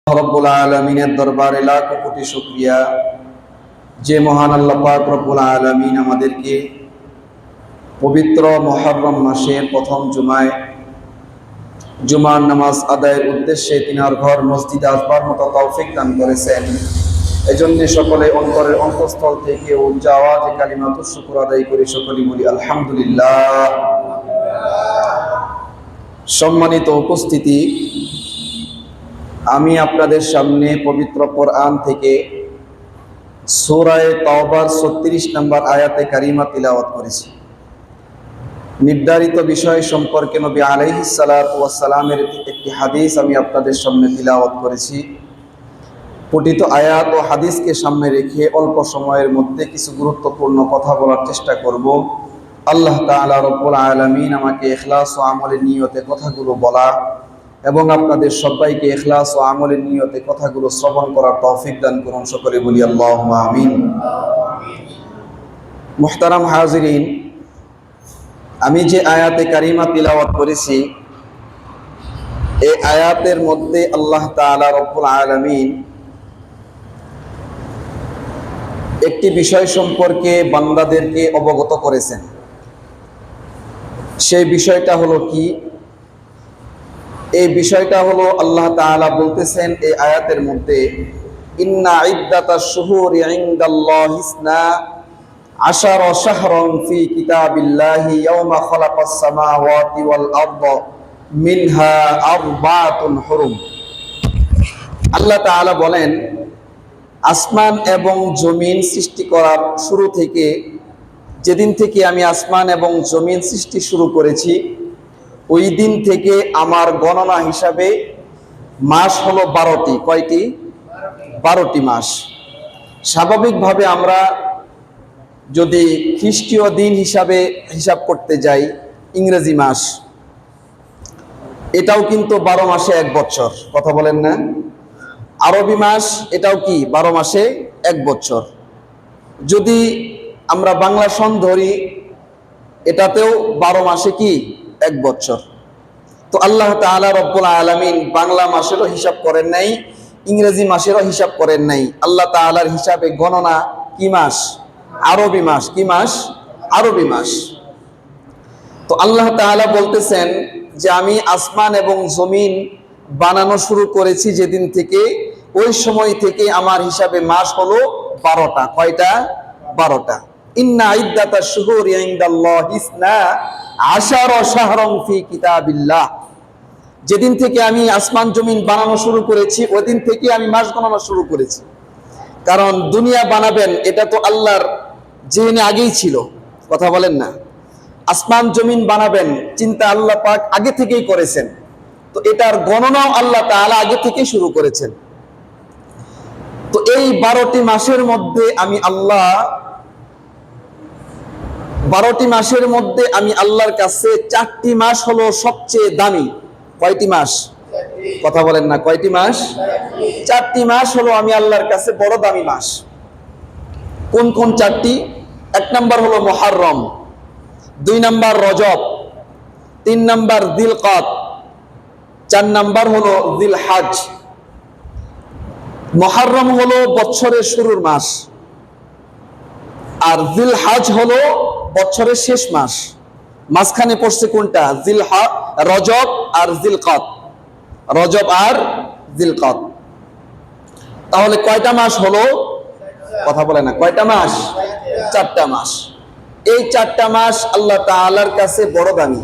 রব্বুল আলামিনের দরবারে লাখ কোটি শুকরিয়া যে মহান আল্লাহ পাক রব্বুল আলামিন আমাদেরকে পবিত্র মুহররম মাসের প্রথম জুমার নামাজ আদায়ের উদ্দেশ্যে তিনার ঘর মসজিদে আসবার মতো তৌফিক দান করেছেন। এজন্য সকলে অন্তরের অন্তঃস্থল থেকে উচ্চ আওয়াজে কালিমাতুশ শুকর আদায় করি, সকলে বলি আলহামদুলিল্লাহ। সম্মানিত উপস্থিতি, আমি আপনাদের সামনে পবিত্র কোরআন থেকে সূরা তাওবার 36 নম্বর আয়াতে কারিমা তিলাওয়াত করেছি। নির্ধারিত বিষয় সম্পর্কে নবী আলাইহিস সালাতু ওয়াস সালামের একটি হাদিস আমি আপনাদের সামনে তিলাওয়াত করেছি। পঠিত আয়াত ও হাদিসকে সামনে রেখে অল্প সময়ের মধ্যে কিছু গুরুত্বপূর্ণ কথা বলার চেষ্টা করব। আল্লাহ তাআলা রব্বুল আলামিন আমাকে ইখলাস ও আমলের নিয়তে কথাগুলো বলা এবং আপনাদের সবাইকে ইখলাস ও আমলের নিয়তে কথাগুলো শ্রবণ করার তৌফিক দান করুন, সকলে বলি আল্লাহুম্মা আমিন। মুহতারাম হাজিরিন, আমি যে আয়াতে কারিমা তিলাওয়াত করেছি এই আয়াতের মধ্যে আল্লাহ তাআলা রব্বুল আলামিন একটি বিষয় সম্পর্কে বান্দাদেরকে অবগত করেছেন। সেই বিষয়টা হলো কি? এই বিষয়টা হলো আল্লাহ তাআলা বলতেছেন এই আয়াতের মধ্যে, ইন্না ইদ্দাতাশ শুহুরি ইনদাল্লাহি ইসনা আশারা শাহরান ফি কিতাবিল্লাহি ইয়াওমা খালাকাস সামাওয়াতি ওয়াল আরদা মিনহা আরবাআতুন হুরুম। আল্লাহ তাআলা বলেন, আসমান এবং জমিন সৃষ্টি করার শুরু থেকে, যেদিন থেকে আমি আসমান এবং জমিন সৃষ্টি শুরু করেছি ওই দিন থেকে আমার গণনা হিসাবে মাস হলো 12টি। কয়টি? 12টি মাস। স্বাভাবিকভাবে আমরা যদি খ্রিস্টীয় দিন হিসাবে হিসাব করতে যাই, ইংরেজি মাস, এটাও কিন্তু 12 মাসে 1 বছর। কথা বলেন না? আরবি মাস, এটাও কি 12 মাসে 1 বছর। যদি আমরা বাংলা সন ধরি, এটাতেও 12 মাসে কি 1 বছর। তো আল্লাহ তাআলা রব্বুল আলামিন বাংলা মাসেরও হিসাব করেন নাই, ইংরেজি মাসেরও হিসাব করেন নাই। আল্লাহ তাআলার হিসাবে গণনা কি মাস? আরবি মাস। কি মাস? আরবি মাস। তো আল্লাহ তাআলা বলতেছেন যে আমি আসমান এবং জমিন বানানো শুরু করেছি যেদিন থেকে, ওই সময় থেকে আমার হিসাবে মাস হলো 12টা। কয়টা? 12টা। ইন্না ইদ্দাতাশ শুহুরি ইনদাল্লাহি ইসনা আশারা শাহরান ফি কিতাবিল্লাহ। যেদিন থেকে আমি আসমান জমিন বানানো শুরু করেছি ওই দিন থেকে আমি মাস গণনা শুরু করেছি। কারণ দুনিয়া বানাবেন এটা তো আল্লাহর জেনে আগেই ছিল। কথা বলেন না? আসমান জমিন বানাবেন চিন্তা আল্লাহ পাক আগে থেকেই করেছেন। তো এটার গণনাও আল্লাহ তাআলা আগে থেকেই শুরু করেছেন। তো এই 12টি মাসের মধ্যে আমি আল্লাহ 12টি মাসের মধ্যে আমি আল্লাহর কাছে 4টি মাস হলো সবচেয়ে দামি। কয়টি মাস? কথা বলেন না? কয়টি মাস? 4টি মাস হলো আমি আল্লাহর কাছে বড় দামি মাস। কোন কোন 4টি? 1 নাম্বার হলো মুহররম, 2 নাম্বার রজব, 3 নাম্বার যিলকাদ, 4 নাম্বার হলো যিলহজ। মুহররম হলো বছরের শুরুর মাস, আর যিলহজ হলো বছরের শেষ মাস। মাঝখানে পড়ছে কোনটা? রজব আর যিলকাদ। রজব আর যিলকাদ। তাহলে কয়টা মাস হলো? কথা বলে না? কয়টা মাস? 4টা মাস। এই 4টা মাস আল্লাহ তাআলার কাছে বড় দামি।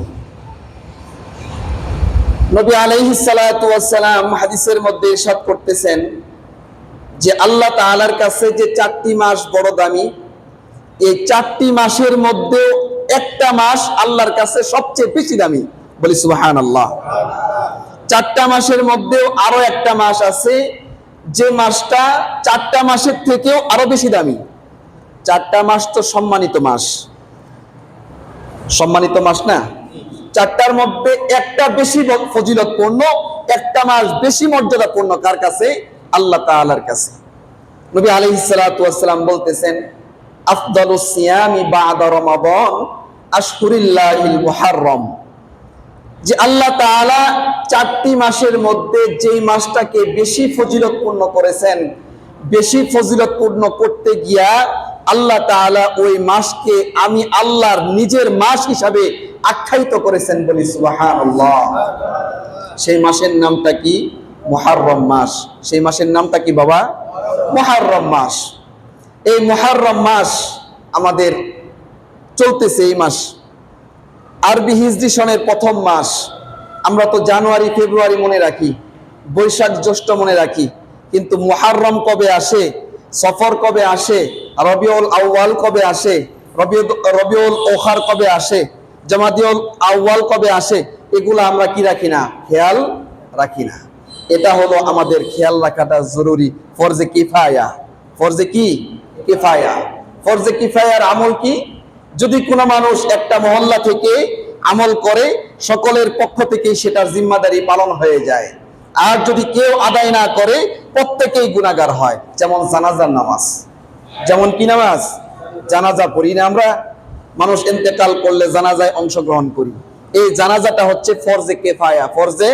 নবী আলাইহিস সালাতু ওয়াস সালাম হাদিসের মধ্যে ইরশাদ করতেছেন যে আল্লাহ তাআলার কাছে যে 4টি মাস বড় দামি, এই 4টি মাসের মধ্যে একটা মাস আল্লাহর কাছে সবচেয়ে বেশি দামি। বলি সুবহানাল্লাহ। 4টা মাসের মধ্যেও আরো একটা মাস আছে যে মাসটা 4টা মাসের থেকেও আরো বেশি দামি। 4টা মাস তো সম্মানিত মাস। সম্মানিত মাস না? 4টার মধ্যে একটা বেশি ফজিলতপূর্ণ, একটা মাস বেশি মর্যাদাপূর্ণ। কার কাছে? আল্লাহ তাআলার কাছে। নবী আলাইহিস সালাতু ওয়াস সালাম বলতেছেন, আফদালুস সিয়ামি বা'দা রমাদান আশহুরিল্লাহিল মুহররম। যে আল্লাহ তাআলা 4টি মাসের মধ্যে যেই মাসটাকে বেশি ফজিলতপূর্ণ করেছেন, বেশি ফজিলতপূর্ণ করতে গিয়া আল্লাহ তাআলা ওই মাসকে আমি আল্লাহর নিজের মাস হিসাবে আখ্যায়িত করেছেন, বলি সুবহানাল্লাহ। সেই মাসের নামটা কি? মুহররম মাস। সেই মাসের নামটা কি বাবা? মুহররম মাস। এই মুহররম মাস আমাদের চলতেছে, এই মাস আরবি হিজরি সনের প্রথম মাস। আমরা তো জানুয়ারি ফেব্রুয়ারি মনে রাখি, বৈশাখ জ্যৈষ্ঠ মনে রাখি, কিন্তু মুহররম কবে আসে, সফর কবে আসে, রবিউল আউয়াল কবে আসে, রবিউল ওখার কবে আসে, জামাদিউল আউয়াল কবে আসে, এগুলো আমরা কি রাখি না, খেয়াল রাখি না। এটা হলো আমাদের খেয়াল রাখাটা জরুরি। ফরজে কিফায়া। ফরজে কি? কিফায়া। ফরজে কিফায়ার আমল কি? যদি কোনো মানুষ একটা মহল্লা থেকে আমল করে, সকলের পক্ষ থেকেই সেটার জিম্মাদারি পালন হয়ে যায়। আর যদি কেউ আদায় না করে, প্রত্যেকেই গুনাহগার হয়। যেমন জানাজার নামাজ। যেমন কি নামাজ? জানাজা পড়ি না আমরা? মানুষ ইন্তেকাল করলে জানাজায় অংশগ্রহণ করি। এই জানাজাটা হচ্ছে ফরজে কিফায়া। ফরজে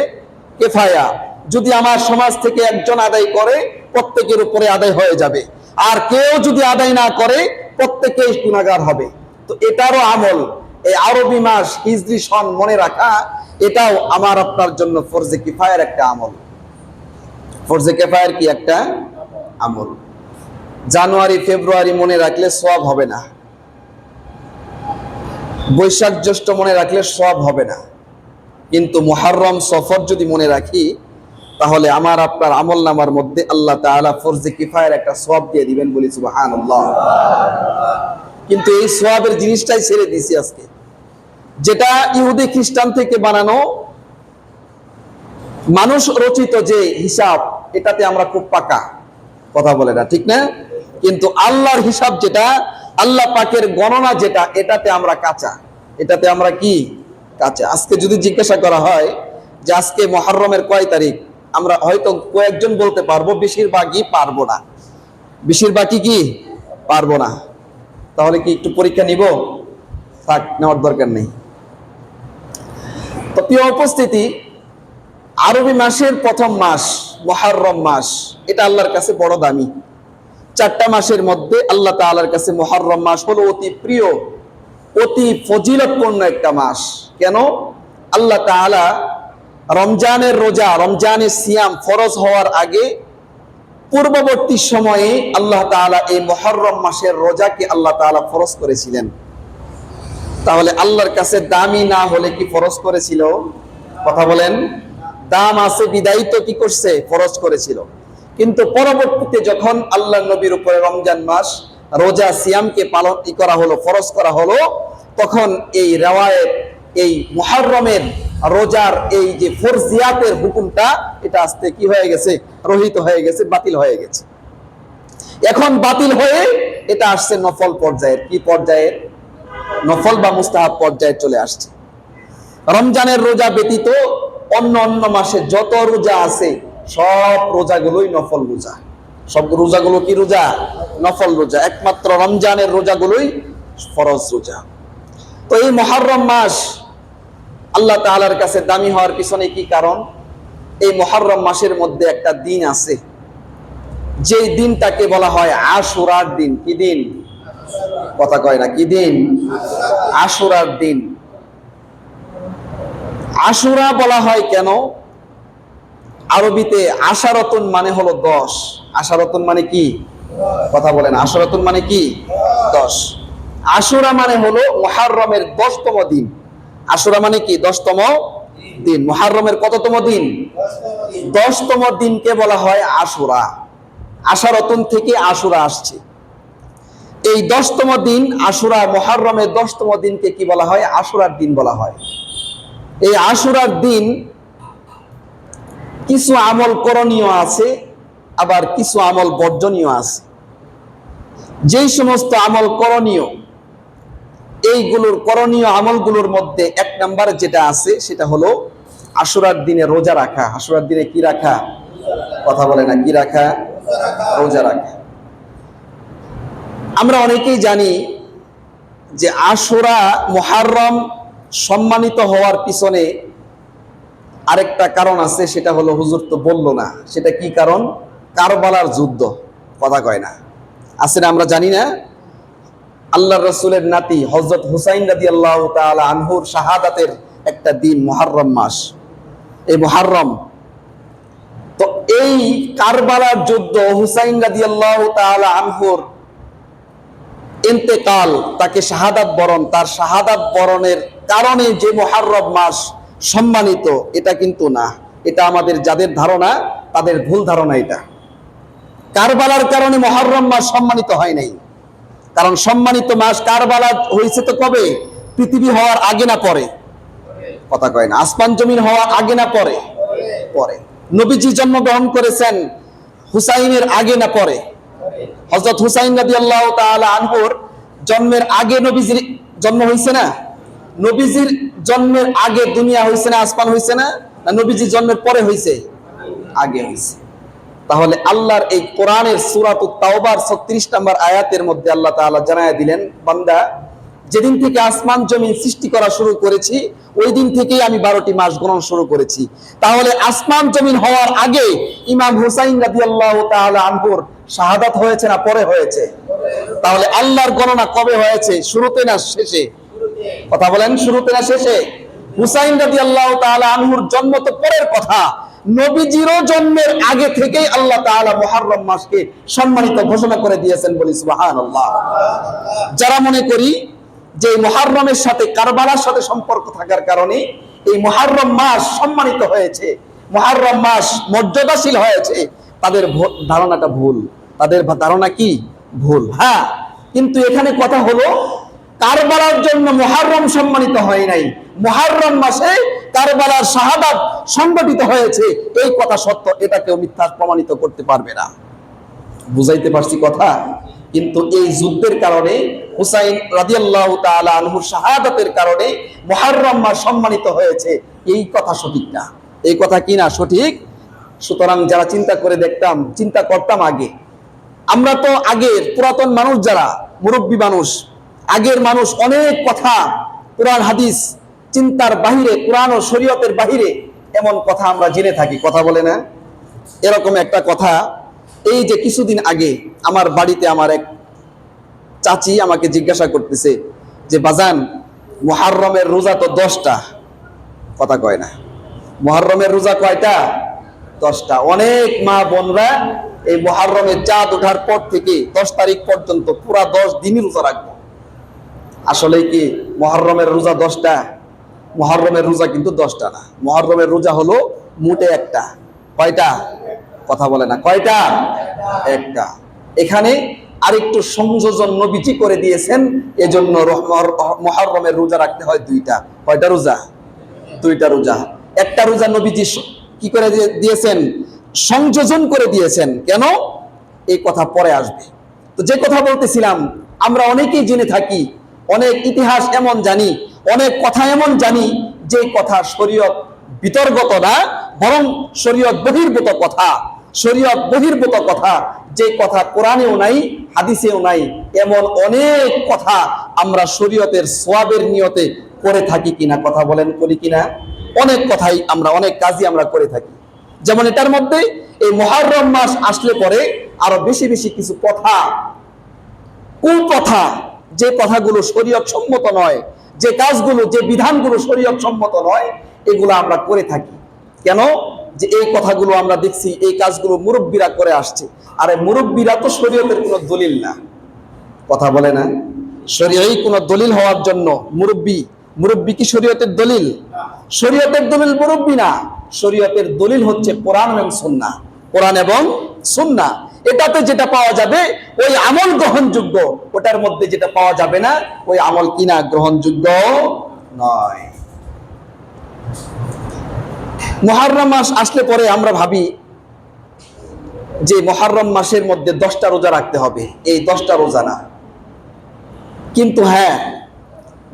কিফায়া। যদি আমার সমাজ থেকে একজন আদায় করে, প্রত্যেকের উপরে আদায় হয়ে যাবে। আর কেউ যদি আদায় না করে, প্রত্যেকেই গুনাহগার হবে। তো এটারও আমল, এই আরবি মাস হিজরি সন মনে রাখা, এটাও আমার আপনার জন্য ফরজে কিফায়ার একটা আমল। ফরজে কিফায়ার কি একটা আমল। জানুয়ারি ফেব্রুয়ারি মনে রাখলে সওয়াব হবে না, বৈশাখ জ্যৈষ্ঠ মনে রাখলে সওয়াব হবে না, কিন্তু মুহররম সফর যদি মনে রাখি, তাহলে আমার আপনার আমল নামার মধ্যে আল্লাহ তাআলা ফরজে কিফায়ার একটা সওয়াব দিয়ে দিবেন, বলি সুবহানাল্লাহ। কিন্তু এই সওয়াবের জিনিসটাই ছেড়ে দিয়েছি আজকে, যেটা ইহুদি খ্রিস্টান থেকে বানানো মানুষ রচিত যে হিসাব, এটাতে আমরা খুব পাকা, কথা বলে না, ঠিক না? কিন্তু আল্লাহর হিসাব যেটা, আল্লাহ পাকের গণনা যেটা, এটাতে আমরা কাঁচা। এটাতে আমরা কি? কাঁচা। আজকে যদি জিজ্ঞাসা করা হয় যে আজকে মুহররমের কয় তারিখ, আমরা হয়তো কয়েকজন বলতে পারবো, বেশিরভাগই পারবো না। বেশিরভাগই কি পারবো না। তাহলে কি একটু পরীক্ষা নিব? থাক, নেওয়ার দরকার নেই। তো প্রিয় উপস্থিতি, আরবি মাসের প্রথম মাস মুহররম মাস, এটা আল্লাহর কাছে বড় দামি। 4টা মাসের মধ্যে আল্লাহ তাআলার কাছে মুহররম মাস হলো অতি প্রিয়, অতি ফজিলতপূর্ণ একটা মাস। কেন? আল্লাহ তাআলা রমজানের রোজা, রমজানের সিয়াম ফরজ হওয়ার আগে পূর্ববর্তী সময়ে আল্লাহ তাআলা এই মুহররম মাসের রোজাকে আল্লাহ তাআলা ফরজ করেছিলেন। তাহলে আল্লাহর কাছে দামি না হলে কি ফরজ করেছিল? কথা বলেন। দাম আছে বিদায়ী তো কি করছে? ফরজ করেছিল। কিন্তু পরবর্তীতে যখন আল্লাহ নবীর উপরে রমজান মাস রোজা সিয়ামকে পালন করা হলো, ফরজ করা হলো, তখন এই রিওয়ায়াত, এই মুহররমের রোজার এই যে ফরজিয়াতের হুকুমটা, এটা আস্তে কি হয়ে গেছে? রহিত হয়ে গেছে, বাতিল হয়ে গেছে। এখন বাতিল হয়ে এটা আসছে নফল পর্যায়ের। কি পর্যায়ের? নফল বা মুস্তাহাব পর্যায়ে চলে আসছে। রমজানের রোজা ব্যতীত অন্য অন্য মাসে যত রোজা আছে, সব রোজাগুলোই নফল রোজা। সব রোজাগুলো কি রোজা? নফল রোজা। একমাত্র রমজানের রোজাগুলোই ফরজ রোজা। তো এই মুহররম মাস আল্লাহ তাআলার কাছে দামি হওয়ার পিছনে কি কারণ? এই মুহররম মাসের মধ্যে একটা দিন আছে, যে দিনটাকে বলা হয় আশুরার দিন। কি দিন? কথা কয় না, কি দিন? আশুরার দিন। আশুরা বলা হয় কেন? আরবিতে আশারাতুন মানে হলো 10। আশারাতুন মানে কি? কথা বলেন। আশারাতুন মানে কি? 10। আশুরা মানে হলো মুহররমের 10তম দিন। আশুরা মানে কি? 10তম দিন। মুহররমের কততম দিন? 10তম দিনকে বলা হয় আশুরা। আশারাতুন থেকে আশুরা আসছে। এই 10তম দিন আশুরা, মুহররমের 10তম দিনকে কি বলা হয়? আশুরার দিন বলা হয়। এই আশুরার দিন কিছু আমল করণীয় আছে, আবার কিছু আমল বর্জনীয় আছে। যেই সমস্ত আমল করণীয়, এইগুলোর করণীয় আমলগুলোর মধ্যে 1 নম্বরে যেটা আছে, সেটা হলো আশুরার দিনে রোজা রাখা। আশুরার দিনে কি রাখা? কথা বলে না, কি রাখা? রোজা রাখা। আমরা অনেকেই জানি যে আশুরা মুহররম সম্মানিত হওয়ার পিছনে আরেকটা কারণ আছে, সেটা হলো হুজুর তো বললো না। সেটা কি কারণ? কারবালার যুদ্ধ। কথা কয় না, আছে না? আমরা জানি না আল্লাহর রাসূলের নাতি হযরত হুসাইন রাদিয়াল্লাহু তাআলা আনহুর শাহাদাতের একটা দিন মুহররম মাস, এই মুহররম। তো এই কারবালার যুদ্ধ, হুসাইন রাদিয়াল্লাহু তাআলা আনহুর ইন্তেকাল, তাকে শাহাদাত বরণ, তার শাহাদাত বরণের কারণে যে মুহররম মাস সম্মানিত, এটা কিন্তু না। এটা আমাদের যাদের ধারণা, তাদের ভুল ধারণা। এটা কারবালার কারণে মুহররম মাস সম্মানিত হয় নাই। কারণ সম্মানিত মাস কারবালা হয়েছে তো কবে? পৃথিবী হওয়ার আগে না পরে? কথা কয় না। আসমান জমিন হওয়ার আগে না পরে? পরে। নবীজি জন্মগ্রহণ করেছেন হুসাইনের আগে না পরে? হযরত হুসাইন রাদিয়াল্লাহু তাআলা আনহুর জন্মের আগে নবীজির জন্ম হয়েছে না? নবীজির জন্মের আগে দুনিয়া হয়েছে না, আসমান হয়েছে না? না নবীজির জন্মের পরে হয়েছে? আগে হয়েছে। তাহলে আল্লাহর এই কোরআনের সূরাতুত তাওবার 36 নম্বর আয়াতের মধ্যে আল্লাহ তাআলা জানায়া দিলেন, বান্দা, যেদিন থেকে আসমান জমিন সৃষ্টি করা শুরু করেছি, ওই দিন থেকেই আমি 12টি মাস গণনা শুরু করেছি। তাহলে আসমান জমিন হওয়ার আগে ইমাম হুসাইন রাদিয়াল্লাহু তাআলা আনহুর শাহাদাত হয়েছে না পরে হয়েছে? তাহলে আল্লাহর গণনা কবে হয়েছে? শুরুতে না শেষে? কথা বলেন, শুরুতে না শেষে? হুসাইন রাদিয়াল্লাহু তাআলা আনহুর জন্ম তো পরের কথা। নবীজিরও জন্মের আগে থেকেই আল্লাহ তাআলা মুহররম মাসকে সম্মানিত ঘোষণা করে দিয়েছেন, বলি সুবহানাল্লাহ। যারা মনে করি যে মুহররমের সাথে কারবালার সাথে সম্পর্ক থাকার কারণে এই মুহররম মাস সম্মানিত হয়েছে, মুহররম মাস মর্যাদাশীল হয়েছে, তাদের ধারণাটা ভুল। তাদের ধারণা কি? ভুল। হ্যাঁ, কিন্তু এখানে কথা হলো কারবালার জন্য মুহররম সম্মানিত হয় নাই, মুহররম মাসে কারবালার শাহাদাত সংঘটিত হয়েছে, এই কথা সত্য। এটা কেউ মিথ্যা প্রমাণিত করতে পারবে না। বুঝাইতে পারছি কথা? কিন্তু এই যুদ্ধের কারণে হুসাইন রাদিয়াল্লাহু তাআলা আনহুর শাহাদাতের কারণে মুহররম মাস সম্মানিত হয়েছে, এই কথা সঠিক না। এই কথা কি না সঠিক? সুতরাং যারা চিন্তা করে দেখতাম, চিন্তা করতাম আগে, আমরা তো আগের পুরাতন মানুষ, যারা মুরব্বী মানুষ, আগের মানুষ অনেক কথা কোরআন হাদিস চিন্তার বাহিরে, কোরআন ও শরীয়তের বাহিরে এমন কথা আমরা জেনে থাকি। কথা বলে না? এরকম একটা কথা, এই যে কিছুদিন আগে আমার বাড়িতে আমার এক চাচি আমাকে জিজ্ঞাসা করতেছে যে, বাজান, মুহররমের রোজা তো 10টা। কথা কয় না, মুহররমের রোজা কয়টা? 10টা। অনেক মা বোনরা এই মুহররমের চাঁদ ওঠার পর থেকে 10 তারিখ পর্যন্ত পুরা 10 দিনই রোজা রাখবো। আসলে কি মুহররমের রোজা 10টা? মুহররমের রোজা কিন্তু 10টা না। মুহররমের রোজা হলো মোটে একটা। কয়টা? কথা বলে না, কয়টা? একটা। এখানে আরেকটু সংযোজন নবীজি করে দিয়েছেন, এজন্য মুহররমের রোজা রাখতে হয় 2টা। কয়টা রোজা? 2টা রোজা। একটা রোজা নবীজি কি করে দিয়েছেন? সংযোজন করে দিয়েছেন। কেন? এই কথা পরে আসবে। তো যে কথা বলতেছিলাম, আমরা অনেকেই জেনে থাকি, অনেক ইতিহাস এমন জানি, অনেক কথা এমন জানি, যে কথা শরীয়ত বিতর্গত না, বরং শরীয়ত বহির্ভূত কথা। শরীয়ত বহির্ভূত কথা, যে কথা কোরআনেও নাই, হাদিসেও নাই, এমন অনেক কথা আমরা শরীয়তের সওয়াবের নিয়তে করে থাকি কিনা? কথা বলেন, করি কিনা? অনেক কথাই আমরা, অনেক কাজই আমরা করে থাকি। যেমন এটার মধ্যে এই মুহররম মাস আসলে পরে আরো বেশি বেশি কিছু কথা, কুকথা, যে কথাগুলো শরীয়ত সম্মত নয়, যে কাজগুলো, যে বিধানগুলো শরীয়ত সম্মত নয়, এগুলো আমরা করে থাকি। কেন? যে এই কথাগুলো আমরা দেখছি, এই কাজগুলো মুরব্বীরা করে আসছে। আরে মুরব্বীরা তো শরীয়তের কোনো দলিল না। কথা বলে না? শরীয়ই কোনো দলিল হওয়ার জন্য মুরব্বী কি শরীয়তের দলিল? শরীয়তের দলিল মুরব্বী না। শরীয়তের দলিল হচ্ছে কোরআন এবং সুন্নাহ। কোরআন এবং সুন্নাহ, এটাতে যেটা পাওয়া যাবে ওই আমল গ্রহণযোগ্য, ওটার মধ্যে যেটা পাওয়া যাবে না ওই আমল কিনা গ্রহণযোগ্য নয়। মুহররম মাস আসলে পরে আমরা ভাবি যে মুহররম মাসের মধ্যে 10টা রোজা রাখতে হবে। এই 10টা রোজা না, কিন্তু হ্যাঁ,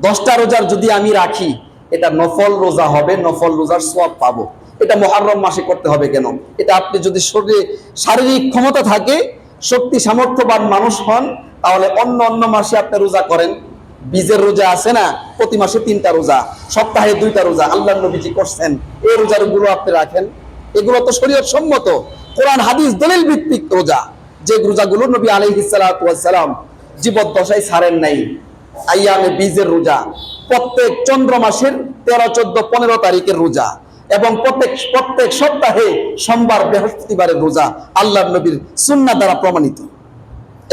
10টা রোজার যদি আমি রাখি, এটা নফল রোজা হবে, নফল রোজার সওয়াব পাবো। এটা মুহররম মাসে করতে হবে কেন? এটা আপনি যদি শরীরে শারীরিক ক্ষমতা থাকে, শক্তি সামর্থ্যবান মানুষ হন, তাহলে অন্য অন্য মাসে আপনি রোজা করেন। বীজের রোজা আছে না, প্রতি মাসে 3টা রোজা, সপ্তাহে 2টা রোজা আল্লাহর নবীজি করছেন। এই রোজাগুলো আপনি রাখেন, এগুলো তো শরীয়ত সম্মত, কোরআন হাদিস দলিল ভিত্তিক রোজা, যে রোজাগুলো নবী আলাইহিস সালাতু ওয়াস সালাম জীবদ্দশায় ছাড়েন নাই। আইয়ামে বীজের রোজা, প্রত্যেক চন্দ্র মাসের 13, 14, 15 তারিখের রোজা, এবং প্রত্যেক সপ্তাহে সোমবার, বৃহস্পতিবারের রোজা আল্লাহর নবীর সুন্নাহ দ্বারা প্রমাণিত।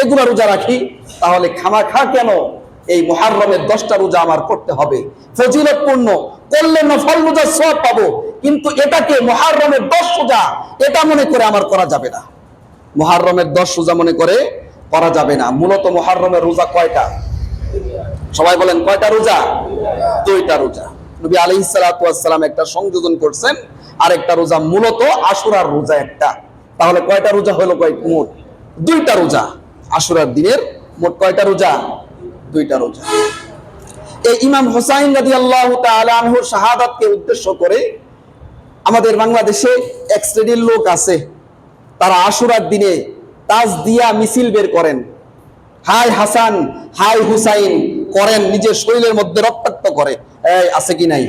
এগুলো রোজা রাখি, তাহলে খামাখা কেন এই মুহররমের 10টা রোজা আমার করতে হবে? ফজিলতপূর্ণ, করলে নফল রোজা সওয়াব পাবো, কিন্তু এটাকে মুহররমের 10 রোজা এটা মনে করে আমার করা যাবে না। মুহররমের 10 রোজা মনে করে করা যাবে না। মূলত মুহররমের রোজা কয়টা? সবাই বলেন কয়টা রোজা? 2টা রোজা। নবী আলাইহিস সালাতু ওয়াস সালাম একটা সংযোজন করছেন, আর একটা রোজা মূলত আশুরার রোজা একটা। তাহলে কয়টা রোজা হলো? মোট 2টা রোজা। আশুরার দিনের মোট কয়টা রোজা? 2টা রোজা। এই ইমাম হুসাইন রাদিয়াল্লাহু তাআলা আনহুর শাহাদাতকে উদ্দেশ্য করে আমাদের বাংলাদেশে এক শ্রেণীর লোক আছে, তারা আশুরার দিনে তাজদিয়া মিছিল বের করেন, হাই হাসান হাই হুসাইন করেন, নিজের শরীরের মধ্যে রক্তাক্ত করে। এই আছে কি নাই?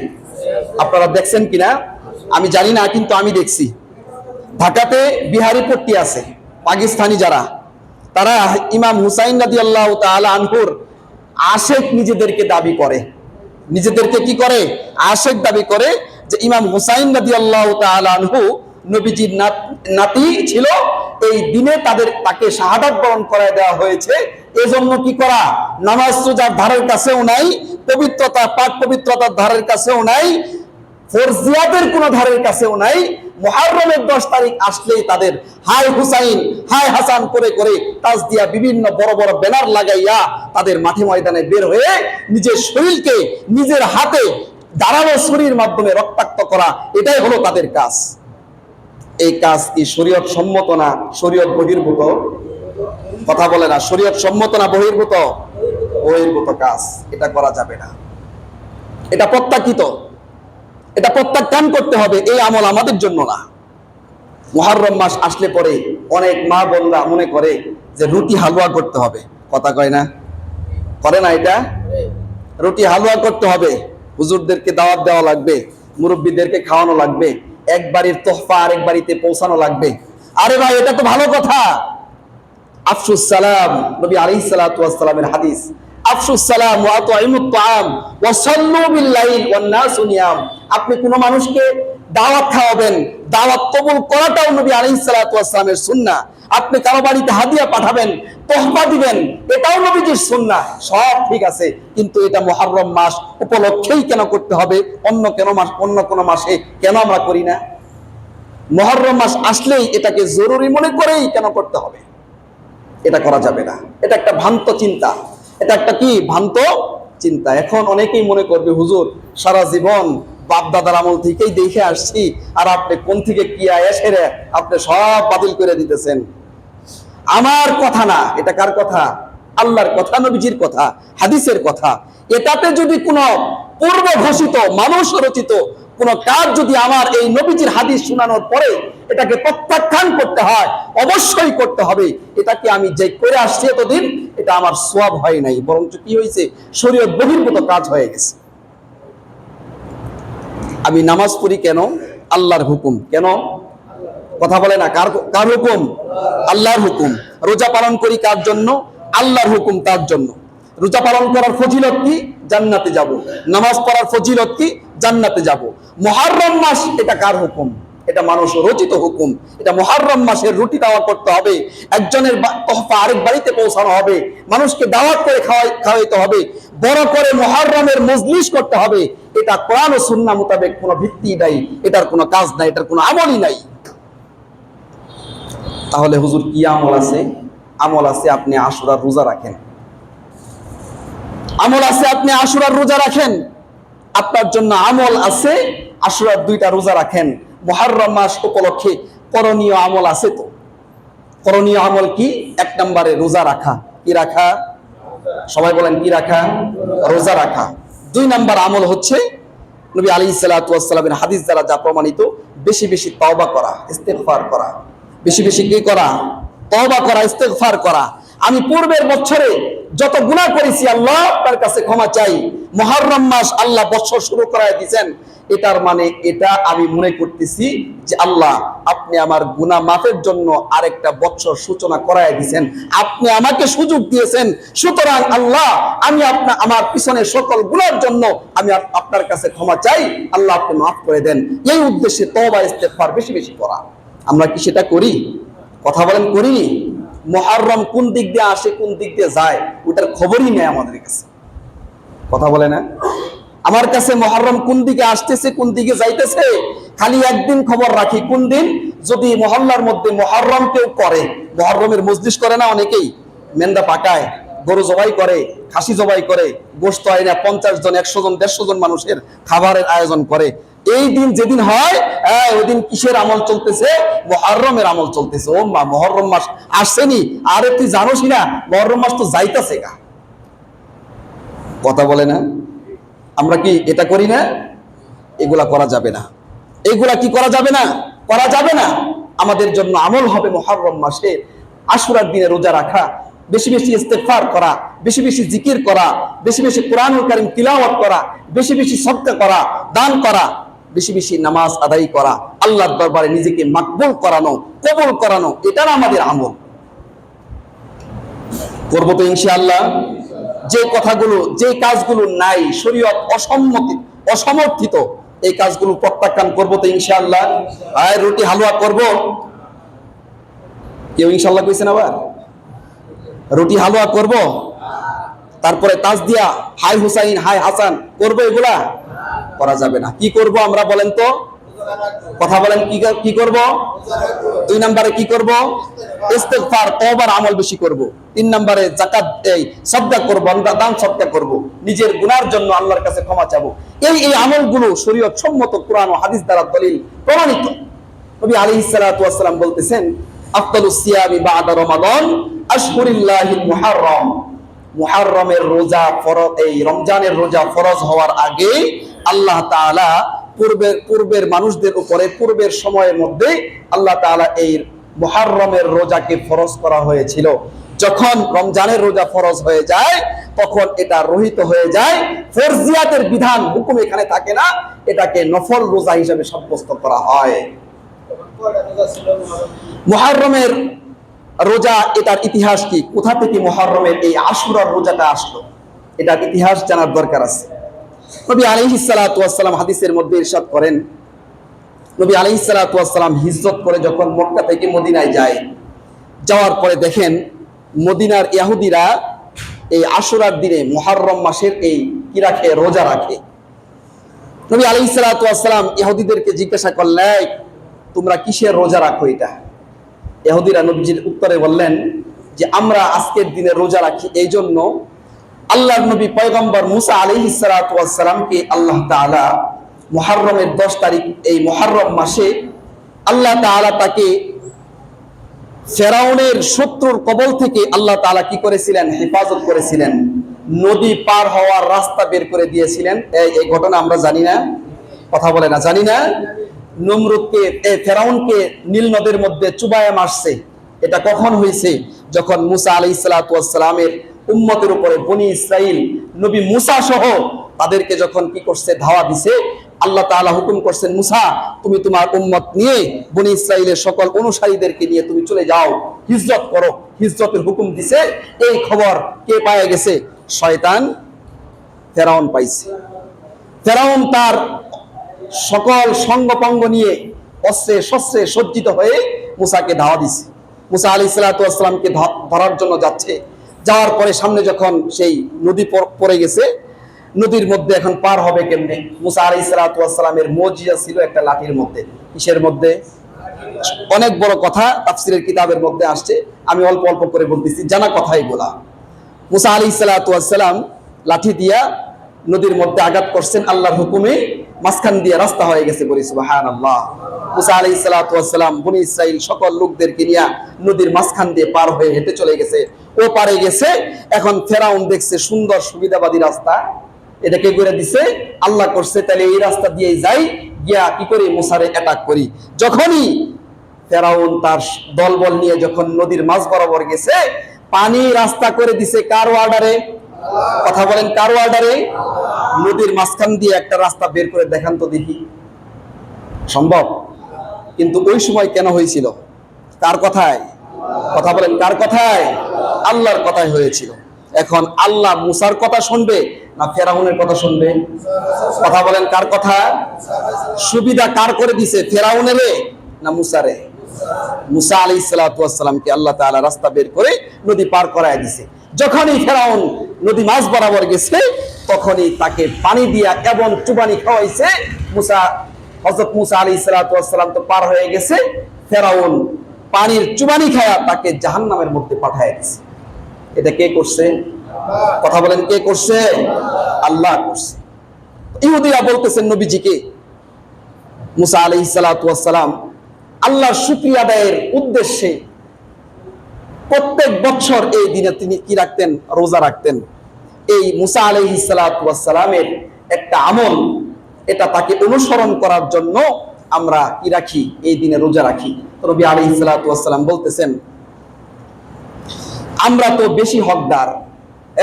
আপনারা দেখছেন কিনা আমি জানি না, কিন্তু আমি দেখছি। ঢাকাতে বিহারি পট্টি আছে, পাকিস্তানি যারা, তারা ইমাম হুসাইন রাদিয়াল্লাহু তাআলা আনহুর আশেক নিজেদেরকে দাবি করে। নিজেদেরকে কি করে? আশেক দাবি করে, যে ইমাম হুসাইন রাদিয়াল্লাহু তাআলা আনহু নবীজির নাতি ছিল, এই দিনে তাকে শাহাদাত বরণ করায় দেওয়া হয়েছে। এজন্য কি করা? নামাজ রোজার ধারের কাছেও নাই, পবিত্রতা পাক পবিত্রতার ধারের কাছেও নাই, ফরজিয়াতের কোন ধারের কাছেও নাই। মুহররমের 10 তারিখ আসলেই তাদের হাই হুসাইন হাই হাসান করে করে তাজদিয়া বিভিন্ন বড় বড় ব্যানার লাগাইয়া তাদের মাঠে ময়দানে বের হয়ে নিজের শরীরকে নিজের হাতে দাঁড়ানো শরীর মাধ্যমে রক্তাক্ত করা, এটাই হলো তাদের কাজ। এই কাজ কি শরীয়ত সম্মত না শরীয়ত বহির্ভূত? কথা বলে না, শরীয়ত সম্মত না বহির্ভূত? বহির্ভূত কাজ, এটা করা যাবে না, এটা প্রত্যাখ্যিত, এটা প্রত্যাখ্যান করতে হবে। এই আমল আমাদের জন্য না। মুহররম মাস আসলে পরে অনেক মা বোনরা মনে করে যে রুটি হালুয়া করতে হবে, কথা কয় না? করে না? এটা রুটি হালুয়া করতে হবে, হুজুরদেরকে দাওয়াত দেওয়া লাগবে, মুরব্বীদেরকে খাওয়ানো লাগবে, এক বাড়ির তোহফা আরেক বাড়িতে পৌঁছানো লাগবে। আরে ভাই, এটা তো ভালো কথা। আফসুস সালাম, নবী আলাইহিস সালাতু ওয়াস সালামের হাদিস, আফসুস সালাম ওয়া আতইমুত তাআম ওয়া সাল্লু বিল লাইল ওয়ান নাসু নিয়াম। আপনি কোন মানুষকে দাওয়াত খাওয়াবেন, দাওয়াত কবুল করাটাও নবী আলাইহিস সালাতু ওয়াস সালামের সুন্নাহ। আপনি কারো বাড়িতে হাদিয়া পাঠাবেন, তোহফা দিবেন, এটাও নবীজির সুন্নাহ। সব ঠিক আছে, কিন্তু এটা মুহররম মাস উপলক্ষেই কেন করতে হবে? অন্য কোন মাসে কেন আমরা করি না? মুহররম মাস আসলেই এটাকে জরুরি মনে করেই কেন করতে হবে? এটা করা যাবে না। এটা একটা ভ্রান্ত চিন্তা, এটা একটা কি ভ্রান্ত চিন্তা। এখন অনেকেই মনে করবে, হুজুর সারা জীবন বাপ দাদার আমল থেকেই দেখে আসছি, আর আপনি কোন থেকে কি এসে আপনি সব বাতিল করে দিতেছেন। আমার কথা না, এটা কার কথা? আল্লাহর কথা, নবীজির কথা, হাদিসের কথা। এটাতে যদি কোনো পূর্ব ঘোষিত মানুষ রচিত কোন কাজ যদি আমার এই নবীজির হাদিস শোনানোর পরে এটাকে প্রত্যাখ্যান করতে হয়, অবশ্যই করতে হবে। এটাকে আমি যে করে আসছি এতদিন, এটা আমার সওয়াব হয় নাই, বরঞ্চ কি হয়েছে? শরীয়ত বহির্ভূত কাজ হয়ে গেছে। আমি নামাজ পড়ি কেন? আল্লাহর হুকুম। কেন? কথা বলে না, কার হুকুম? আল্লাহর হুকুম। রোজা পালন করি কার জন্য? আল্লাহর হুকুম তার জন্য। রোজা পালন করার ফজিলত কি? জান্নাতে যাব। নামাজ পড়ার ফজিলত কি? জান্নাতে যাব। মুহররম মাস এটা কার হুকুম? এটা মানুষ রচিত হুকুম। এটা মুহররম মাসের রুটি দাওয়া করতে হবে, একজনের তোহফা আরেক বাড়িতে পৌঁছানো হবে, মানুষকে দাওয়াত করে খাওয়াইতে হবে, বড় করে মুহররমের মজলিস করতে হবে। এটা কোরআন ও সুন্নাহ মোতাবেক কোনো ভিত্তি নাই, এটার কোনো কাজ নাই, এটার কোনো আমলই নাই। তাহলে হুজুর কি আমল আছে? আমল আছে আপনি আশুরার রোজা রাখেন, আমল আছে আপনি আশুরার রোজা রাখেন। আপনার জন্য আমল আছে, আশুরার 2টা রোজা রাখেন। মুহররম মাস উপলক্ষে করণীয় আমল আছে। তো করণীয় আমল কি? 1 নম্বরে রোজা রাখা। কি রাখা? সবাই বলেন কি রাখা? রোজা রাখা। 2 নম্বর আমল হচ্ছে নবী আলাইহিস সালাতু ওয়াস সালামের হাদিস দ্বারা যা প্রমাণিত, বেশি বেশি তওবা করা, ইস্তেগফার করা। বেশি বেশি কি করা? তওবা করা, ইস্তেগফার করা। আমি পূর্বের বছরে যত গুনাহ করেছি আল্লাহ তার কাছে ক্ষমা চাই। মুহররম মাস আল্লাহ বছর শুরু করায় দিয়েছেন, এটার মানে এটা আমি মনে করতেছি যে আল্লাহ আপনি আমার গুনাহ মাফের জন্য আরেকটা বছর সূচনা করায় দিয়েছেন, আপনি আমাকে সুযোগ দিয়েছেন, সুতরাং আল্লাহ আমি আমার পিছনে সকল গুনার জন্য আমি আপনার কাছে ক্ষমা চাই, আল্লাহ আপনি মাফ করে দেন। এই উদ্দেশ্যে তওবা ইস্তেগফার বেশি বেশি করা। আমরা কি সেটা করি? কথা বলেন, করি? মুহররম কোন দিক দিয়ে আসে কোন দিক দিয়ে যায় ওটার খবরই নেই আমাদের কাছে। কথা বলে না? আমার কাছে মুহররম কোন দিকে আসতেছে কোন দিকে যাইতেছে খালি একদিন খবর রাখি, কোন দিন যদি মহল্লার মধ্যে মুহররম কেউ করে, মুহররমের মজলিস করে না অনেকেই, মেন্দা পাকায়, গরু জবাই করে, খাসি জবাই করে, গোশত হয় না, 50 জন 100 জন 150 জন মানুষের খাবারের আয়োজন করে। এই দিন যেদিন হয় ওই দিন কিসের আমল চলতেছে? মুহররমের আমল চলতেছে। ও মা, মুহররম মাস আসছেনি, আরে তুই জানোসই না মুহররম মাস তো যাইতাছে গা। কথা বলে না? আমরা কি এটা করি না? এগুলা করা যাবে না। এগুলা কি করা যাবে না? করা যাবে না। আমাদের জন্য আমল হবে মুহররম মাসে আশুরার দিনে রোজা রাখা, বেশি বেশি ইস্তেগফার করা, বেশি বেশি জিকির করা, বেশি বেশি কোরআনুল কারীম তিলাওয়াত করা, বেশি বেশি সদকা করা, দান করা, বেশি বেশি নামাজ আদায় করা, আল্লাহর দরবারে নিজেকে মাকবুল করানো, কবুল করানো, এটা আমাদের আমল। করবো তো ইনশাআল্লাহ। যে কথাগুলো, যে কাজগুলো নাই, শরীয়ত অসমর্থিত, এই কাজগুলো প্রত্যাখ্যান করবো তো ইনশাআল্লাহ। আর রুটি হালুয়া করব, কেউ ইনশাআল্লাহ কইছেন? আবার রুটি হালুয়া করব, তারপরে তাজ দিয়া হাই হুসাইন হাই হাসান করব, এগুলা করা যাবে না। কি করব আমরা বলেন তো? কথা বলেন, কি করব? 2 নম্বরে কি করব? ইস্তেগফার, তওবার আমল বেশি করব। 3 নম্বরে যাকাত, এই সদকা করব, আমরা দান সদকা করব, নিজের গুনার জন্য আল্লাহর কাছে ক্ষমা চাবো। এই আমলগুলো শরীয়ত সম্মত, কোরআন ও হাদিস দ্বারা দলিল প্রমাণিত। নবী আলাইহিস সালাতু ওয়াস সালাম বলতেছেন, আফদালুস সিয়ামি বা'দা রমাদান আশহুরিল্লাহিল মুহররম। মুহররমের রোজা ফরজ, এই রমজানের রোজা ফরজ হওয়ার আগে আল্লাহ তাআলা পূর্বের মানুষদের উপরে, পূর্বের সময়ের মধ্যে আল্লাহ তাআলা এই মুহররমের রোজাকে ফরজ করা হয়েছিল। যখন রমজানের রোজা ফরজ হয়ে যায় তখন এটা রহিত হয়ে যায়, ফরজিয়াতের বিধান হুকুম এখানে থাকে না, এটাকে নফল রোজা হিসেবে সাব্যস্ত করা হয়। মুহররমের রোজা, এটার ইতিহাস কি? কোথা থেকে মুহররমের এই আশুরার রোজাটা আসলো, এটার ইতিহাস জানার দরকার আছে। নবী আলাইহিস সালাতু ওয়াস সালাম হাদিসের মধ্যে ইরশাদ করেন, নবী আলাইহিস সালাতু ওয়াস সালাম হিজরত করে যখন মক্কা থেকে মদিনায় যায়, যাওয়ার পরে দেখেন মদিনার ইহুদিরা এই আশুরার দিনে মুহররম মাসের এই কি রাখে? রোজা রাখে। নবী আলাইহিস সালাতু ওয়াস সালাম ইহুদিদেরকে জিজ্ঞাসা করলেন, তোমরা কিসের রোজা রাখো? এটা ইহুদিরা নবীজির উত্তরে বললেন যে আমরা আজকের দিনে রোজা রাখি এই জন্য, আল্লাহর নবী পয়গম্বর মুসা আলাইহিস সালাতু ওয়াস সালামকে আল্লাহ তাআলা মুহররমের 10 তারিখ, এই মুহররম মাসে আল্লাহ তাআলা তাকে ফেরাউনের শত্রুর কবল থেকে আল্লাহ তাআলা কি করেছিলেন? হেফাজত করেছিলেন, নদী পার হওয়ার রাস্তা বের করে দিয়েছিলেন। এই ঘটনা আমরা জানি না? কথা বলে না, জানি না? নমরুদকে, ফেরাউনকে নীল নদের মধ্যে চুবায়া মারছে। এটা কখন হয়েছে? যখন মুসা আলাইহিস সালাতু ওয়াস সালামের উম্মতের উপরে বনি ইসরাইল, নবী মুসা সহ তাদেরকে যখন কি করছে? ধাওয়া দিছে। আল্লাহ তাআলা হুকুম করছেন, মুসা তুমি তোমার উম্মত নিয়ে, বনি ইসরাইলের সকল অনুসারীদেরকে নিয়ে তুমি চলে যাও, হিজরত করো। হিজরতের হুকুম দিছে। এই খবর কে পায়ে গেছে? শয়তান ফেরাউন পাইছে। ফেরাউন তার সকল সঙ্গপঙ্গ নিয়ে অস্ত্রে শস্ত্রে সজ্জিত হয়ে মুসাকে ধাওয়া দিছে। মুসা আলাইহিস সালাতু ওয়াস সালামকে ধরার জন্য যাচ্ছে। যাওয়ার পরে সামনে যখন সেই নদী পড়ে গেছে, নদীর মধ্যে এখন পার হবে কেমনে? মুসা আলাইহিস সালাতু ওয়াস সালামের মুজিজা ছিল একটা লাঠির মধ্যে। কিসের মধ্যে? অনেক বড় কথা, তাফসীরের কিতাবের মধ্যে আসছে, আমি অল্প অল্প করে বলতেছি, জানা কথাই বলা। মুসা আলাইহিস সালাতু ওয়াস সালাম লাঠি দিয়া নদীর মধ্যে আঘাত করছেন, আল্লাহর হুকুমে মাঝখান দিয়ে রাস্তা হয়ে গেছে। বলি সুবহানাল্লাহ। মুসা আলাইহিস সালাতু ওয়াস সালাম বনি ইসরাইল সকল লোকদেরকে নিয়ে নদীর মাঝখান দিয়ে পার হয়ে হেঁটে চলে গেছে। ও পারে গেছে। এখন ফেরাউন দেখছে সুন্দর সুবিধাবাদী রাস্তা, এটাকে করে দিছে, আল্লাহ করছে তাহলে এই রাস্তা দিয়ে যাই, গিয়া কি করি? মুসারে অ্যাটাক করি। যখনই ফেরাউন তার দলবল নিয়ে যখন নদীর মাঝ বরাবর গেছে, পানি রাস্তা করে দিছে কার অর্ডারে? কথা বলেন, কার অর্ডারে? নদীর মাঝখান দিয়ে একটা রাস্তা বের করে দেখান তো দেখি, সম্ভব? কিন্তু ওই সময় কেন হয়েছিল? কার কথায়? কথা বলেন, কার কথায়? আল্লাহর কথায় হয়েছিল। এখন আল্লাহ মুসার কথা শুনবে না ফেরাউনের কথা শুনবে? কথা বলেন, কার কথা? সুবিধা কার করে দিছে, ফেরাউনের না মুসারে? মুসা আলাইহিস সালাতু ওয়াস সালামকে আল্লাহ তাআলা রাস্তা বের করে নদী পার করায় দিছে। যখনই ফেরাউন নদী মাঝ বরাবর গেছে, তখনই তাকে পানি দিয়া এবং চুবানি খাওয়াইছে। হযরত মুসা আলাইহিস সালাতু ওয়াস সালাম তো পার হয়ে গেছে, ফেরাউন পানির চুবানি খায়া তাকে জাহান্নামের মধ্যে পাঠায় দিছে। এটা কে করছে? কথা বলেন, কে করছে? আল্লাহ করছে। ইহুদিরা বলতেছেন নবীজিকে, মুসা আলাইহিস সালাতু ওয়াস সালাম আল্লাহর শুকরিয়া আদায়ের উদ্দেশ্যে প্রত্যেক বছর এই দিনে তিনি কি রাখতেন? রোজা রাখতেন। এই মুসা আলাইহিস সালাতু ওয়াস সালামের একটা আমল, এটা তাকে অনুসরণ করার জন্য আমরা কি রাখি? এই দিনে রোজা রাখি। নবী আলাইহিস সালাতু ওয়াস সালাম বলতেছেন, আমরা তো বেশি হকদার।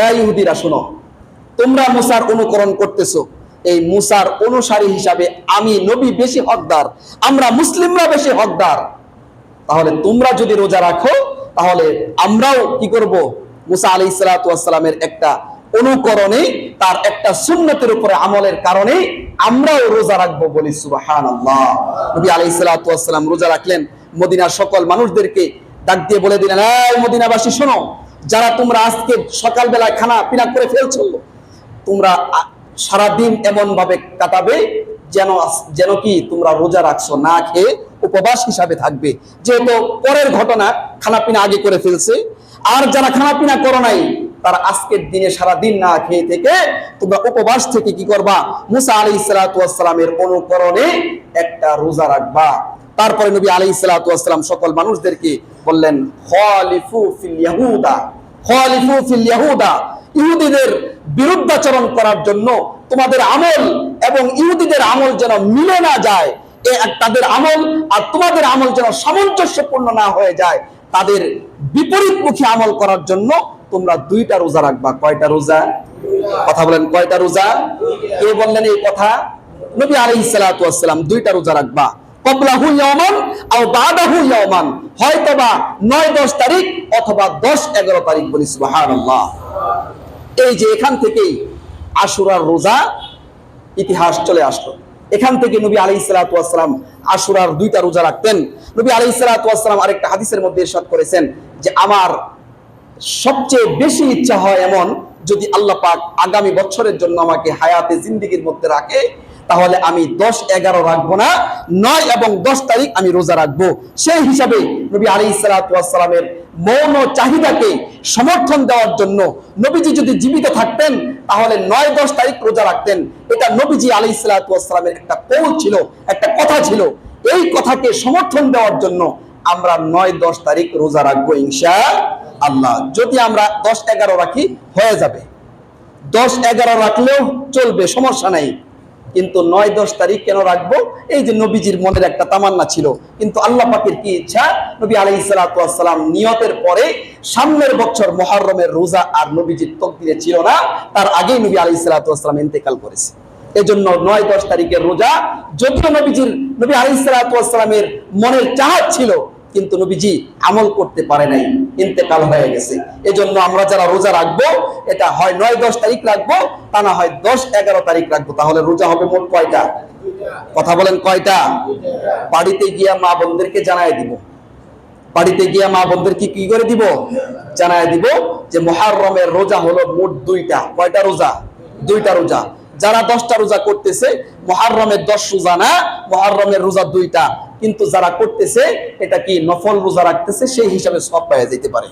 এই ইহুদিরা শোনো, তোমরা মুসার অনুকরণ করতেছো, এই মুসার অনুসারী হিসাবে আমি নবী বেশি হকদার, আমরা মুসলিমরা বেশি হকদার। তাহলে তোমরা যদি রোজা রাখো, তাহলে আমরাও কি করব? মুসা আলাইহিস সালাতু ওয়াস সালামের একটা অনুকরণে, তার একটা সুন্নতের উপরে আমলের কারণে আমরাও রোজা রাখবো। বলি সুবহানাল্লাহ। নবী আলাইহিস সালাতু ওয়াস সালাম রোজা রাখলেন। মদিনার সকল মানুষদেরকে ডাক দিয়ে বলে দিলেন, এই মদিনাবাসী শোনো, যারা তোমরা আজকে সকালবেলা খানা পিনা করে ফেলছো, তোমরা সারাদিন এমন ভাবে কাটাবে যেন কি তোমরা রোজা রাখছো, না খেয়ে উপবাস হিসাবে থাকবে। যেহেতু পরের ঘটনা, খানা পিনা আগে করে ফেলছে। আর যারা খানা পিনা করো নাই, তারা আজকের দিনে সারাদিন না খেয়ে থেকে তোমরা উপবাস থেকে কি করবা? মুসা আলাইহিস সালাতু ওয়াস সালামের অনুকরণে একটা রোজা রাখবা। তারপরে নবী আলাইহিস সালাতু ওয়াস সালাম সকল মানুষদেরকে বললেন, খালিফু ফিল ইয়াহুদা, খালিফু ফিল ইয়াহুদা, ইহুদিদের বিরুদ্ধাচরণ করার জন্য তোমাদের আমল এবং ইহুদিদের আমল যেন মিলে না যায়, তাদের আমল আর তোমাদের আমল যেন সামঞ্জস্যপূর্ণ না হয়ে যায়, তাদের বিপরীতমুখী আমল করার জন্য তোমরা দুইটা রোজা রাখবা। কয়টা রোজা? কথা বলেন, কয়টা রোজা? কে বললেন এই কথা? নবী আলাইহিস সালাতু ওয়াস সালাম দুইটা রোজা রাখবা। ক্বাবলাহু ইয়াওমান আও বাদাহু ইয়াওমান, হয়তোবা 9-10 তারিখ অথবা 10-11 তারিখ। বলি সুবহানাল্লাহ। এই যে এখান থেকেই আশুরার রোজা ইতিহাস চলে আসলো। এখান থেকে নবী আলাইহিস সালাতু ওয়াস সালাম আশুরার দুইটা রোজা রাখতেন। নবী আলাইহিস সালাতু ওয়াস সালাম আরেকটা হাদিসের মধ্যে ইরশাদ করেছেন যে আমার সবচেয়ে বেশি ইচ্ছা হয় এমন, যদি আল্লাহ পাক আগামী বছরের জন্য আমাকে হায়াতে জিন্দেগির মধ্যে রাখে, তাহলে আমি 10-11 রাখবো না, 9 এবং 10 তারিখ আমি রোজা রাখবো। সেই হিসাবে নবী আলাইহিস সালাতু ওয়াস সালামের মৌন চাহিদাকে সমর্থন দেওয়ার জন্য নবীজি যদি জীবিত থাকতেন, তাহলে 9-10 তারিখ রোজা রাখতেন। এটা নবীজি আলাইহিস সালাতু ওয়াস সালামের একটা কৌল ছিল, একটা কথা ছিল। এই কথাকে সমর্থন দেওয়ার জন্য আমরা 9-10 তারিখ রোজা রাখবো ইনশাআল্লাহ। যদি আমরা 10-11 রাখি হয়ে যাবে, 10-11 রাখলেও চলবে, সমস্যা নাই। কিন্তু 9-10 তারিখ কেন রাখবো? এই যে নবীজির মনের একটা তামান্না ছিল, কিন্তু আল্লাহ পাকের কি ইচ্ছা, নবী আলাইহিস সালাতু ওয়াস সালাম নিয়তের পরে সামনের বছর মুহররমের রোজা আর নবীজির তকদিরে ছিল না, তার আগেই নবী আলাইহিস সালাতু ওয়াস সালাম ইন্তেকাল করেছে। এজন্য 9-10 তারিখের রোজা, যদিও নবী আলাইহিস সালাতু ওয়াস সালামের মনের চাহত ছিল, কিন্তু নবীজি আমল করতে পারে নাই, ইন্তেকাল হয়ে গেছে। এজন্য আমরা যারা রোজা রাখবো, এটা হয় 9-10 তারিখ রাখবো, তা না হয় 10-11 তারিখ রাখবো। তাহলে রোজা হবে মোট কয়টা? কথা বলেন, কয়টা? বাড়িতে গিয়া মা বোনদেরকে জানায় দিব, বাড়িতে গিয়া মা বোনদেরকে কি করে দিব? জানায় দিব যে মুহররমের রোজা হলো মোট 2টা। কয়টা রোজা? 2টা রোজা। যারা 10টা রোজা করতেছে, মুহররমের 10 রোজা না, মুহররমের রোজা 2টা। কিন্তু যারা করতেছে এটা কি নফল রোজা রাখতেছে, সেই হিসাবে সওয়াব পাওয়া যেতে পারে,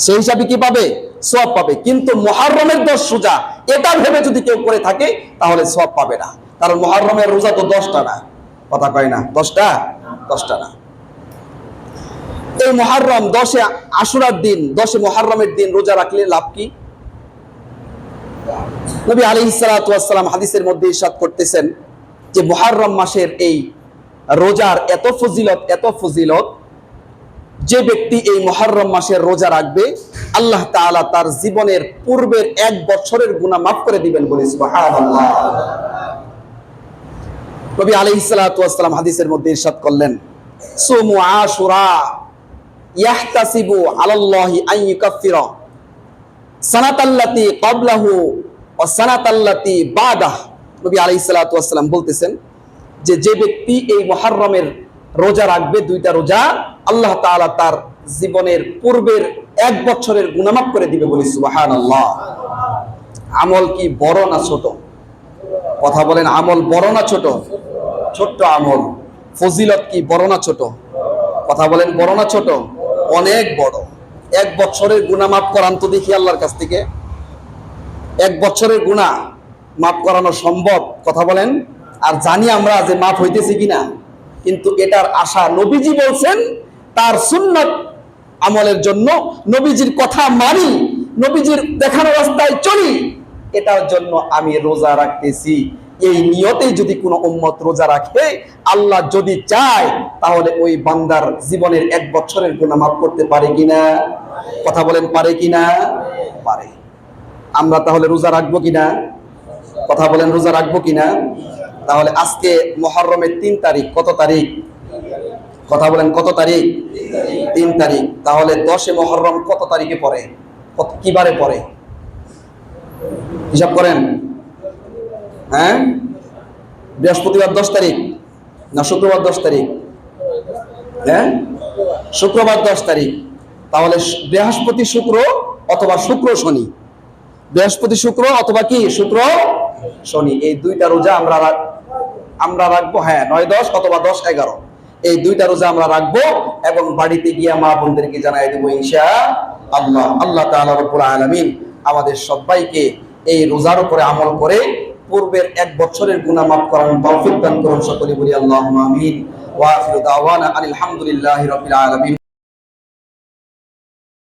সেই হিসাবে কি পাবে? সওয়াব পাবে। কিন্তু মুহররমের 10 রোজা এটা ভেবে যদি কেউ করে থাকে, তাহলে সওয়াব পাবে না। কারণ মুহররমের রোজা তো 10টা না, কথা কয় না, 10টা না। এই মুহররম 10-এ আশুরার দিন, 10-এ মুহররমের দিন রোজা রাখলে লাভ কি? নবী আলাইহিস সালাতু ওয়াস সালাম হাদিসের মধ্যে ইরশাদ করতেছেন যে মুহররম মাসের এই রোজার এত ফজিলত, যে ব্যক্তি এই মুহররম মাসের রোজা রাখবে আল্লাহ তাআলা তার জীবনের পূর্বের 1 বছরের গুনাহ মাফ করে দিবেন, বলি সুবহানাল্লাহ। নবী আলাইহিস সালাতু ওয়াস সালাম হাদিসের মধ্যে ইরশাদ করলেন, সুমু আশুরা ইয়াহতাসিবু আলাল্লাহি আন ইউকাফিরা সানাতাল্লাতি ক্বাবলাহু ওয়া সানাতাল্লাতি বাদাহু। নবী আলাইহিস সালাতু ওয়াস সালাম বলতেছেন যে যে ব্যক্তি এই মুহররমের রোজা রাখবে, 2টা রোজা, আল্লাহ তাআলা তার জীবনের পূর্বের 1 বছরের গুনাহ মাফ করে দিবে, বলি সুবহানাল্লাহ। আমল কি বড় না ছোট? কথা বলেন, আমল বড় না ছোট? ছোট্ট আমল। ফজিলত কি বড় না ছোট? কথা বলেন, বড় না ছোট? অনেক বড়। 1 বছরের গুনাহ মাফ করান তো দেখি আল্লাহর কাছ থেকে। 1 বছরের গুনাহ মাফ করানো সম্ভব? কথা বলেন। আর জানি আমরা যে মাফ হইতেছে কিনা, কিন্তু এটার আশা নবীজি বলছেন তার সুন্নাত আমলের জন্য, নবীজির কথা মানি, নবীজির দেখানো রাস্তায় চলি, এটার জন্য আমি রোজা রাখতেছি। এই নিয়তেই যদি কোনো উম্মত রোজা রাখে, আল্লাহ যদি চায় তাহলে ওই বান্দার জীবনের 1 বছরের গুনাহ মাফ করতে পারে কিনা? কথা বলেন, পারে কিনা? পারে। আমরা তাহলে রোজা রাখবো কিনা? কথা বলেন, রোজা রাখবো কিনা? তাহলে আজকে মুহররমের 3 তারিখ। কত তারিখ? কথা বলেন, কত তারিখ? 3 তারিখ। তাহলে 10 মুহররম কত তারিখে পড়ে? কি বারে পড়ে? হিসাব করেন। হ্যাঁ, বৃহস্পতিবার 10 তারিখ না শুক্রবার 10 তারিখ? হ্যাঁ, শুক্রবার 10 তারিখ। তাহলে বৃহস্পতি শুক্র অথবা শুক্র শনি, বৃহস্পতি শুক্র অথবা কি শুক্র শনি, এই 2টা রোজা আমরা রাখবো। হ্যাঁ, 9-10 অথবা 10-11, এই 2টা রোজা আমরা রাখবো এবং বাড়িতে গিয়ে মা বোনদেরকে জানাই দেবো ইনশাআল্লাহ। আল্লাহ তাআলা রব্বুল আলামিন আমাদের সবাইকে এই রোজার উপরে আমল করে পূর্বের 1 বছরের গুনাহ মাফ করার তৌফিক দান করুন। সকলে বলি আল্লাহুম্মা আমিন। ওয়া আখিরু দাওয়ানা আলহামদুলিল্লাহি রাব্বিল আলামিন।